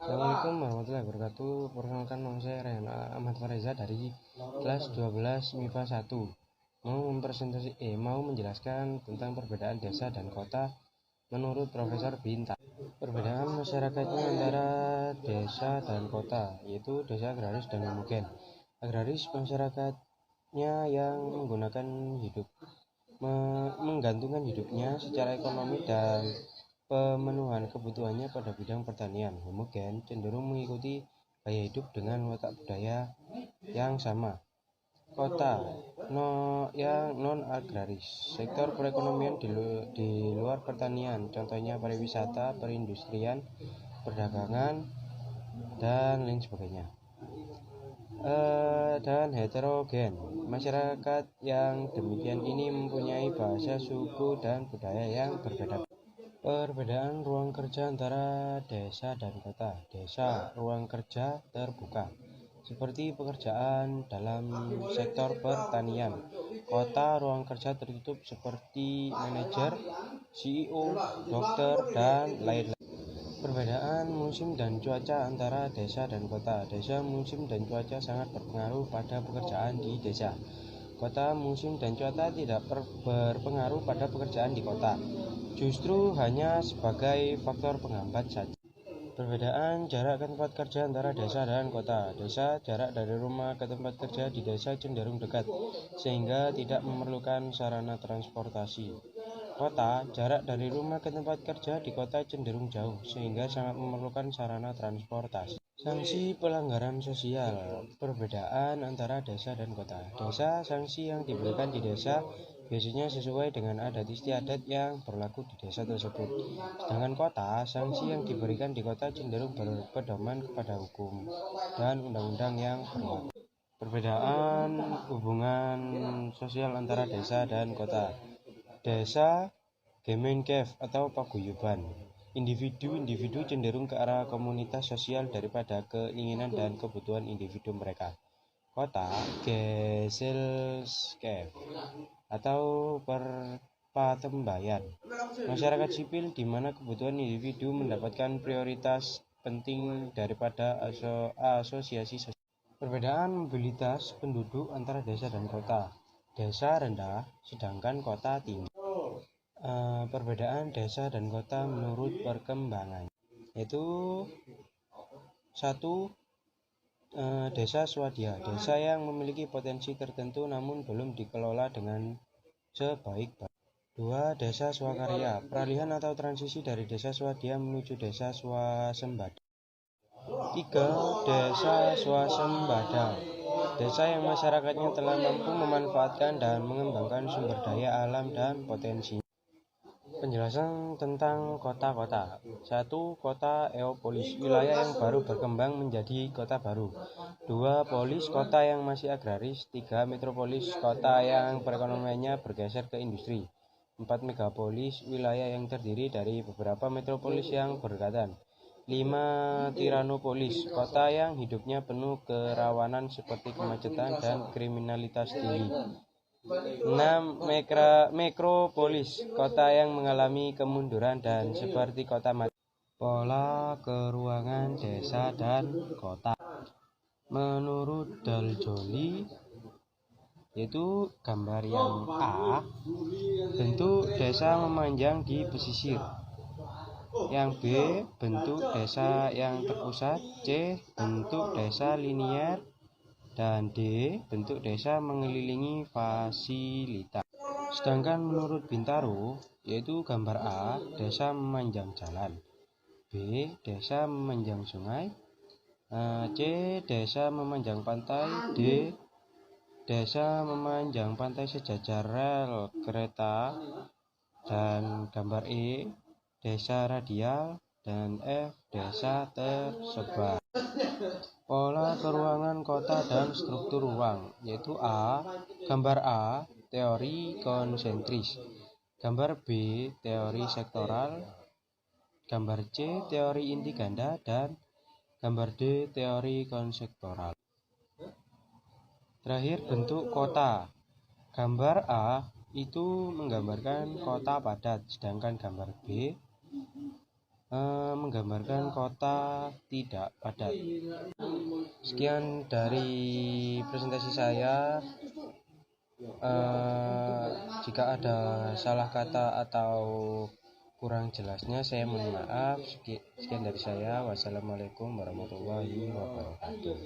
Assalamualaikum warahmatullahi wabarakatuh. Perkenalkan, nama saya Rehan Ahmad Fareza dari kelas 12 MIPA 1. Mau menjelaskan tentang perbedaan desa dan kota menurut Profesor Bintang. Perbedaan masyarakatnya antara desa dan kota, yaitu desa agraris dan homogen. Agraris masyarakatnya yang menggantungkan hidupnya secara ekonomi dan pemenuhan kebutuhannya pada bidang pertanian. Homogen cenderung mengikuti gaya hidup dengan watak budaya yang sama. Kota yang non-agraris, sektor perekonomian di luar pertanian, contohnya pariwisata, perindustrian, perdagangan, dan lain sebagainya. Dan heterogen, masyarakat yang demikian ini mempunyai bahasa, suku, dan budaya yang berbeda. Perbedaan ruang kerja antara desa dan kota. Desa, ruang kerja terbuka, seperti pekerjaan dalam sektor pertanian. Kota, ruang kerja tertutup seperti manajer, CEO, dokter, dan lain-lain. Perbedaan musim dan cuaca antara desa dan kota. Desa, musim dan cuaca sangat berpengaruh pada pekerjaan di desa. Kota, musim dan cuaca tidak berpengaruh pada pekerjaan di kota, justru hanya sebagai faktor penghambat saja. Perbedaan jarak ke tempat kerja antara desa dan kota. Desa, jarak dari rumah ke tempat kerja di desa cenderung dekat, sehingga tidak memerlukan sarana transportasi. Kota, jarak dari rumah ke tempat kerja di kota cenderung jauh, sehingga sangat memerlukan sarana transportasi. Sanksi pelanggaran sosial. Perbedaan antara desa dan kota. Desa, sanksi yang diberikan di desa biasanya sesuai dengan adat istiadat yang berlaku di desa tersebut. Sedangkan kota, sanksi yang diberikan di kota cenderung berpedoman kepada hukum dan undang-undang yang berlaku. Perbedaan hubungan sosial antara desa dan kota. Desa, Gemeinschaft atau paguyuban. Individu cenderung ke arah komunitas sosial daripada keinginan dan kebutuhan individu mereka. Kota, Gesellschaft atau perpatembayan. Masyarakat sipil di mana kebutuhan individu mendapatkan prioritas penting daripada asosiasi sosial. Perbedaan mobilitas penduduk antara desa dan kota. Desa rendah, sedangkan kota tinggi. Perbedaan desa dan kota menurut perkembangan, yaitu 1. Desa swadaya, desa yang memiliki potensi tertentu namun belum dikelola dengan sebaik-baik. 2. Desa swakarya, peralihan atau transisi dari desa swadaya menuju desa swasembada. 3. Desa swasembada, desa yang masyarakatnya telah mampu memanfaatkan dan mengembangkan sumber daya alam dan potensi. Penjelasan tentang kota-kota. 1. Kota Eopolis, wilayah yang baru berkembang menjadi kota baru. 2. Polis, kota yang masih agraris. 3. Metropolis, kota yang perekonomiannya bergeser ke industri. 4. Megapolis, wilayah yang terdiri dari beberapa metropolis yang berdekatan. 5. Tiranopolis, kota yang hidupnya penuh kerawanan seperti kemacetan dan kriminalitas tinggi. 6. Mikropolis, kota yang mengalami kemunduran dan seperti kota mati. Pola keruangan desa dan kota. Menurut Daljoli, yaitu gambar yang A, bentuk desa memanjang di pesisir. Yang B, bentuk desa yang terpusat. C, bentuk desa linier. Dan D, bentuk desa mengelilingi fasilitas. Sedangkan menurut Bintaro, yaitu gambar A, desa memanjang jalan. B, desa memanjang sungai. C, desa memanjang pantai. D, desa memanjang pantai sejajar rel kereta. Dan gambar E, desa radial. Dan F, desa tersebar. Pola keruangan kota dan struktur ruang, yaitu A. Gambar A, teori konsentris. Gambar B, teori sektoral. Gambar C, teori inti ganda. Dan gambar D, teori konsektoral. Terakhir, bentuk kota. Gambar A itu menggambarkan kota padat, sedangkan gambar B menggambarkan kota tidak padat. Sekian dari presentasi saya. Jika ada salah kata atau kurang jelasnya saya mohon maaf. Sekian dari saya. Wassalamualaikum warahmatullahi wabarakatuh.